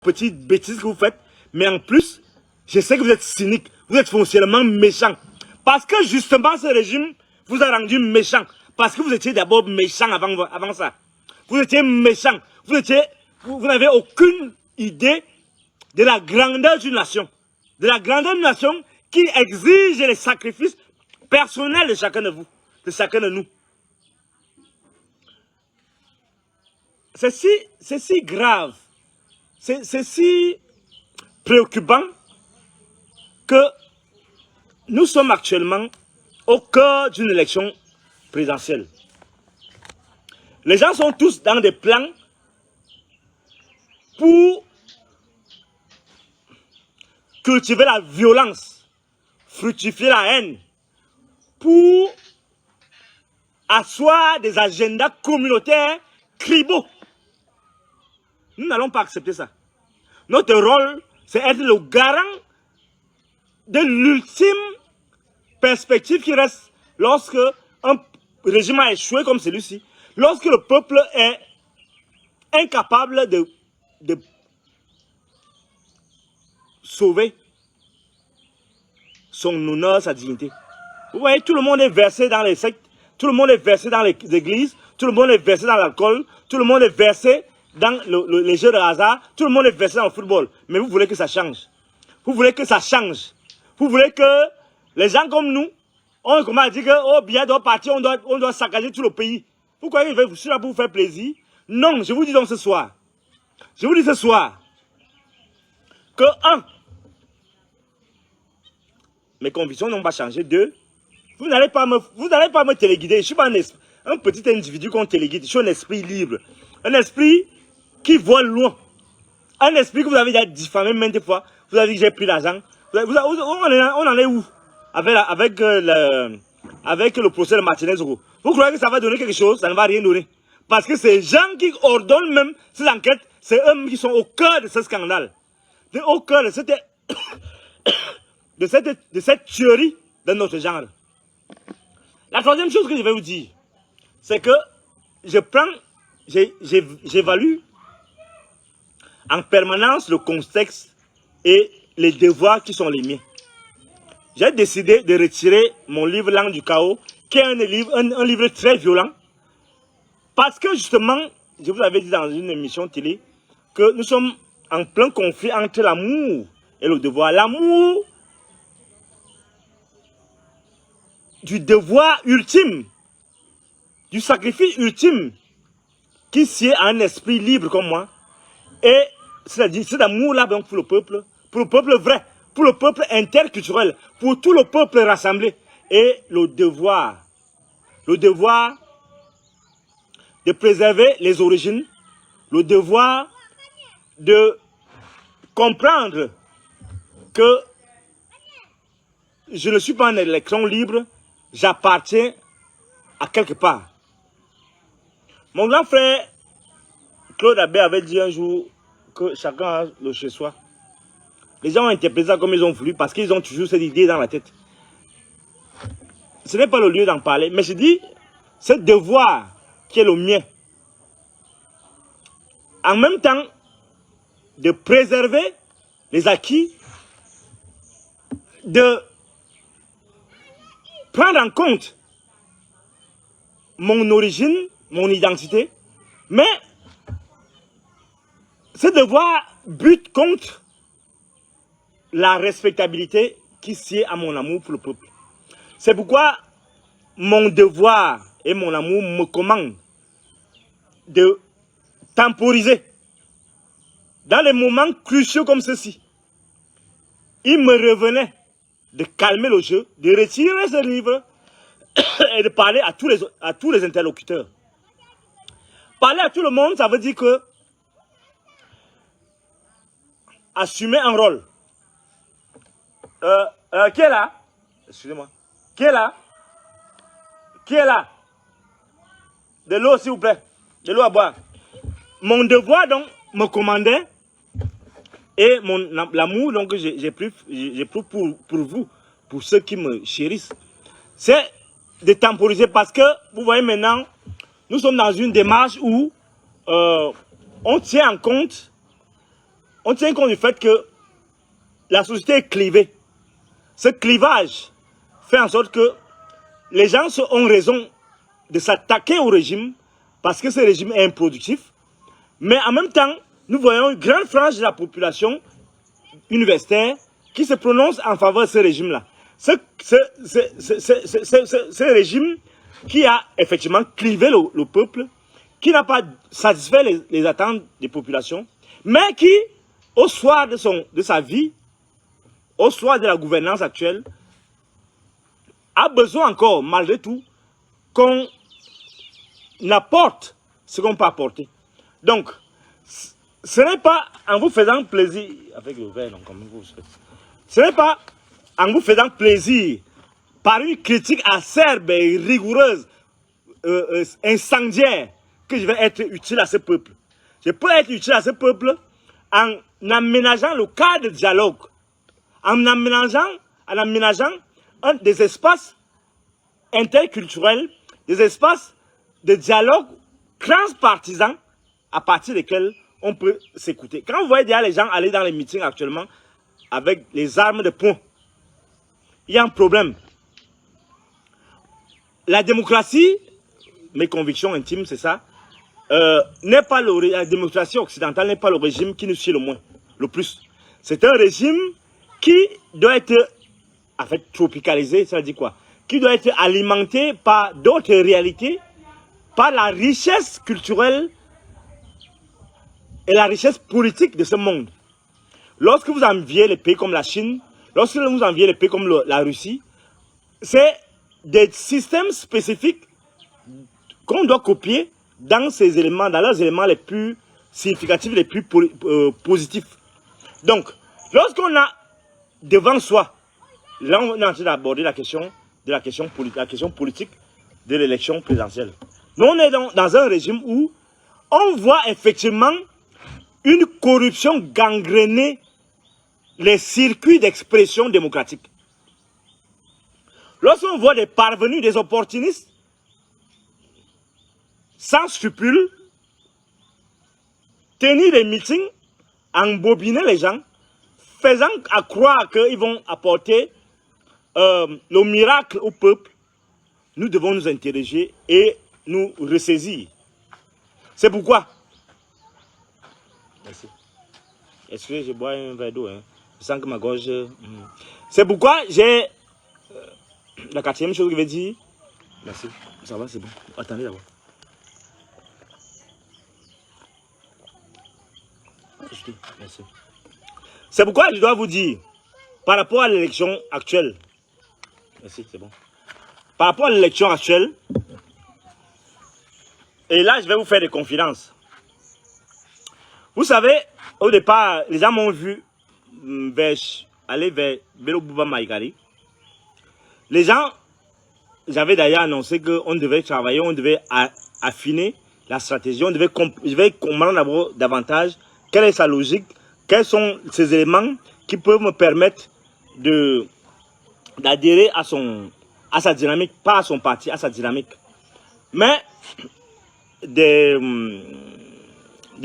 petites bêtises que vous faites, mais en plus, je sais que vous êtes cynique, vous êtes foncièrement méchant. Parce que justement, ce régime vous a rendu méchant. Parce que vous étiez d'abord méchant avant ça. Vous étiez méchant. Vous n'avez aucune idée de la grandeur d'une nation. De la grandeur d'une nation qui exige les sacrifices personnels de chacun de vous, de chacun de nous. C'est si grave, c'est si préoccupant que nous sommes actuellement au cœur d'une élection présidentielle. Les gens sont tous dans des plans pour cultiver la violence, fructifier la haine, pour asseoir des agendas communautaires tribaux. Nous n'allons pas accepter ça. Notre rôle, c'est être le garant de l'ultime perspective qui reste lorsque un régime a échoué comme celui-ci, lorsque le peuple est incapable de sauver son honneur, sa dignité. Vous voyez, tout le monde est versé dans les sectes, tout le monde est versé dans les églises, tout le monde est versé dans l'alcool, tout le monde est versé dans les jeux de hasard, tout le monde est versé dans le football. Mais vous voulez que ça change. Vous voulez que ça change. Vous voulez que les gens comme nous, on commence à dire que oh, bien doit partir, on doit saccager tout le pays. Vous croyez que je suis là pour vous faire plaisir? Non, je vous dis donc ce soir. Je vous dis ce soir que mes convictions n'ont pas changé. 2, vous n'allez pas me téléguider. Je ne suis pas un petit individu qu'on téléguide. Je suis un esprit libre. Un esprit qui voit loin. Un esprit que vous avez déjà diffamé maintes fois. Vous avez dit que j'ai pris l'argent. On en est où avec le procès de Martinez? Vous croyez que ça va donner quelque chose? Ça ne va rien donner. Parce que ces gens qui ordonnent même ces enquêtes, c'est eux qui sont au cœur de ce scandale. Au cœur de cette tuerie de notre genre. La troisième chose que je vais vous dire, c'est que j'évalue en permanence le contexte et les devoirs qui sont les miens. J'ai décidé de retirer mon livre Langue du chaos, qui est un livre très violent, parce que justement, je vous avais dit dans une émission télé, que nous sommes en plein conflit entre l'amour et le devoir. L'amour du devoir ultime, du sacrifice ultime, qui sied à un esprit libre comme moi, et c'est-à-dire cet amour-là donc pour le peuple vrai, pour le peuple interculturel, pour tout le peuple rassemblé, et le devoir de préserver les origines, le devoir de comprendre que je ne suis pas un électron libre, j'appartiens à quelque part. Mon grand frère Claude Abbé avait dit un jour que chacun a le chez soi. Les gens ont interprété ça comme ils ont voulu parce qu'ils ont toujours cette idée dans la tête. Ce n'est pas le lieu d'en parler, mais je dis, ce devoir qui est le mien, en même temps de préserver les acquis, de prendre en compte mon origine, mon identité, mais ce devoir bute contre la respectabilité qui sied à mon amour pour le peuple. C'est pourquoi mon devoir et mon amour me commandent de temporiser. Dans les moments cruciaux comme ceci, il me revenait de calmer le jeu, de retirer ce livre et de parler à tous les interlocuteurs. Parler à tout le monde, ça veut dire que assumer un rôle. Qui est là? Excusez-moi. Qui est là? Qui est là? De l'eau, s'il vous plaît. De l'eau à boire. Mon devoir, donc, me commandait, et l'amour donc j'éprouve pour vous, pour ceux qui me chérissent, c'est de temporiser parce que, vous voyez maintenant, nous sommes dans une démarche où on tient en compte on tient compte du fait que la société est clivée. Ce clivage fait en sorte que les gens ont raison de s'attaquer au régime parce que ce régime est improductif. Mais en même temps, nous voyons une grande frange de la population universitaire qui se prononce en faveur de ce régime-là. Ce régime qui a effectivement clivé le peuple, qui n'a pas satisfait les attentes des populations, mais qui, au soir de sa vie, au soir de la gouvernance actuelle, a besoin encore, malgré tout, qu'on apporte ce qu'on peut apporter. Donc, ce n'est pas en vous faisant plaisir, avec le verre, donc, comme vous souhaitez, ce n'est pas en vous faisant plaisir par une critique acerbe et rigoureuse, incendiaire, que je vais être utile à ce peuple. Je peux être utile à ce peuple en aménageant le cadre de dialogue, en aménageant des espaces interculturels, des espaces de dialogue transpartisans à partir desquels on peut s'écouter. Quand vous voyez déjà les gens aller dans les meetings actuellement avec les armes de poing, il y a un problème. La démocratie, mes convictions intimes, c'est ça, la démocratie occidentale n'est pas le régime qui nous suit le plus. C'est un régime qui doit être, en fait, tropicalisé, ça veut dire quoi? Qui doit être alimenté par d'autres réalités, par la richesse culturelle et la richesse politique de ce monde. Lorsque vous enviez les pays comme la Chine, lorsque vous enviez les pays comme la Russie, c'est des systèmes spécifiques qu'on doit copier dans ces éléments, dans leurs éléments les plus significatifs, les plus positifs. Donc, lorsqu'on a devant soi, là on est en train d'aborder la question politique de l'élection présidentielle. Nous on est dans un régime où on voit effectivement une corruption gangréner les circuits d'expression démocratique. Lorsqu'on voit des parvenus, des opportunistes, sans scrupules, tenir des meetings, embobiner les gens, faisant à croire qu'ils vont apporter le miracle au peuple, nous devons nous interroger et nous ressaisir. C'est pourquoi, merci. Est-ce que je bois un verre d'eau, hein? Je sens que ma gorge... C'est pourquoi j'ai... la quatrième chose que je vais dire... Merci, ça va, c'est bon. Attendez d'abord. Merci. C'est pourquoi je dois vous dire, par rapport à l'élection actuelle... Merci, c'est bon. Par rapport à l'élection actuelle... Et là, je vais vous faire des confidences. Vous savez, au départ, les gens m'ont vu aller vers Bello Bouba Maïgari. Les gens, j'avais d'ailleurs annoncé qu'on devait travailler, on devait affiner la stratégie, je vais comprendre d'abord davantage quelle est sa logique, quels sont ces éléments qui peuvent me permettre d'adhérer à sa dynamique, pas à son parti, à sa dynamique. Mais des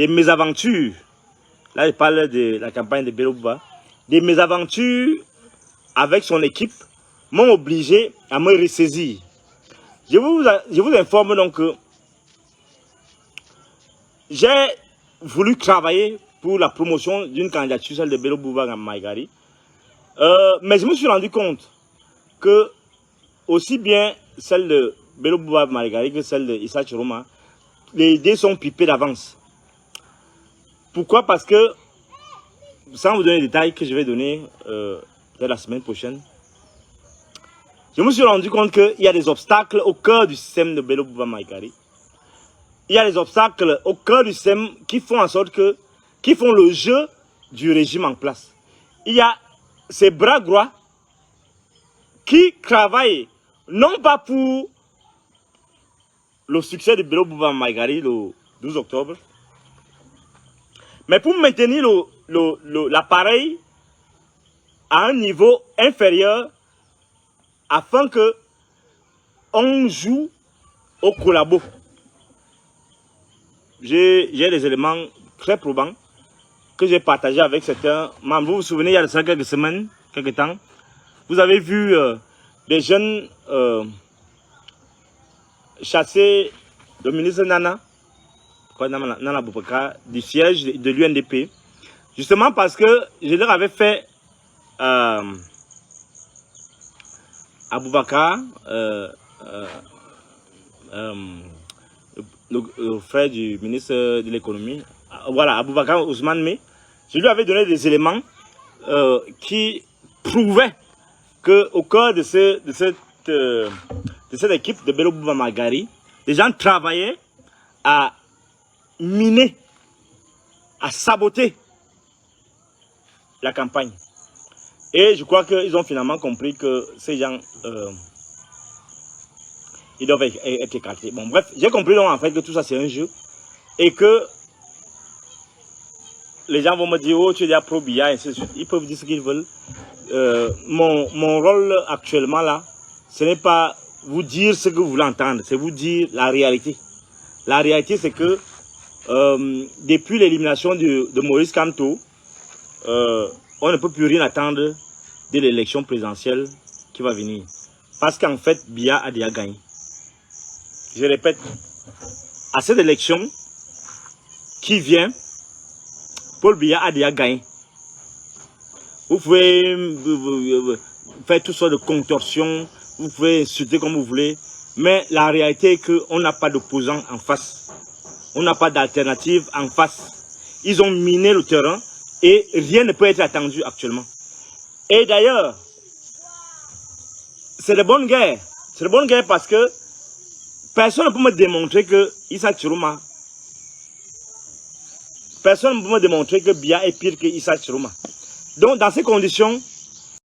mésaventures, là je parle de la campagne de Bello Bouba, des mésaventures avec son équipe m'ont obligé à me ressaisir. Je vous informe donc que j'ai voulu travailler pour la promotion d'une candidature, celle de Bello Bouba Maïgari, mais je me suis rendu compte que aussi bien celle de Bello Bouba Maïgari que celle de Issa Chiroma, les idées sont pipées d'avance. Pourquoi? Parce que, sans vous donner les détails que je vais donner dès la semaine prochaine, je me suis rendu compte qu'il y a des obstacles au cœur du système de Bello Bouba Maïgari. Il y a des obstacles au cœur du système qui font en sorte que, qui font le jeu du régime en place. Il y a ces bras droits qui travaillent non pas pour le succès de Bello Bouba Maïgari le 12 octobre, mais pour maintenir l'appareil à un niveau inférieur afin que on joue au collabo. J'ai des éléments très probants que j'ai partagé avec certains membres. Vous vous souvenez, il y a de ça quelques semaines, quelques temps, vous avez vu des jeunes chasser le ministre Nana Boubaka du siège de l'UNDP, justement parce que je leur avais fait Aboubakar, le frère du ministre de l'économie, voilà, Aboubakar Ousmane Mé, je lui avais donné des éléments qui prouvaient qu'au cœur de cette équipe de Bello Bouba Magari, les gens travaillaient à miner, à saboter la campagne. Et je crois qu'ils ont finalement compris que ces gens, ils doivent être écartés. Bon, bref, j'ai compris donc en fait que tout ça c'est un jeu et que les gens vont me dire, oh, tu es déjà pro-Biya, et ainsi de suite. Ils peuvent dire ce qu'ils veulent. Mon rôle actuellement là, ce n'est pas vous dire ce que vous voulez entendre, c'est vous dire la réalité. La réalité, c'est que depuis l'élimination de Maurice Kamto, on ne peut plus rien attendre de l'élection présidentielle qui va venir. Parce qu'en fait, Biya a déjà gagné. Je répète, à cette élection qui vient, Paul Biya a déjà gagné. Vous pouvez faire toutes sortes de contorsions, vous pouvez insulter comme vous voulez, mais la réalité est qu'on n'a pas d'opposant en face. On n'a pas d'alternative en face. Ils ont miné le terrain et rien ne peut être attendu actuellement. Et d'ailleurs, c'est de bonne guerre. C'est de bonne guerre parce que personne ne peut me démontrer que Issa Chiroma. Personne ne peut me démontrer que Biya est pire que Issa Chiroma. Donc, dans ces conditions,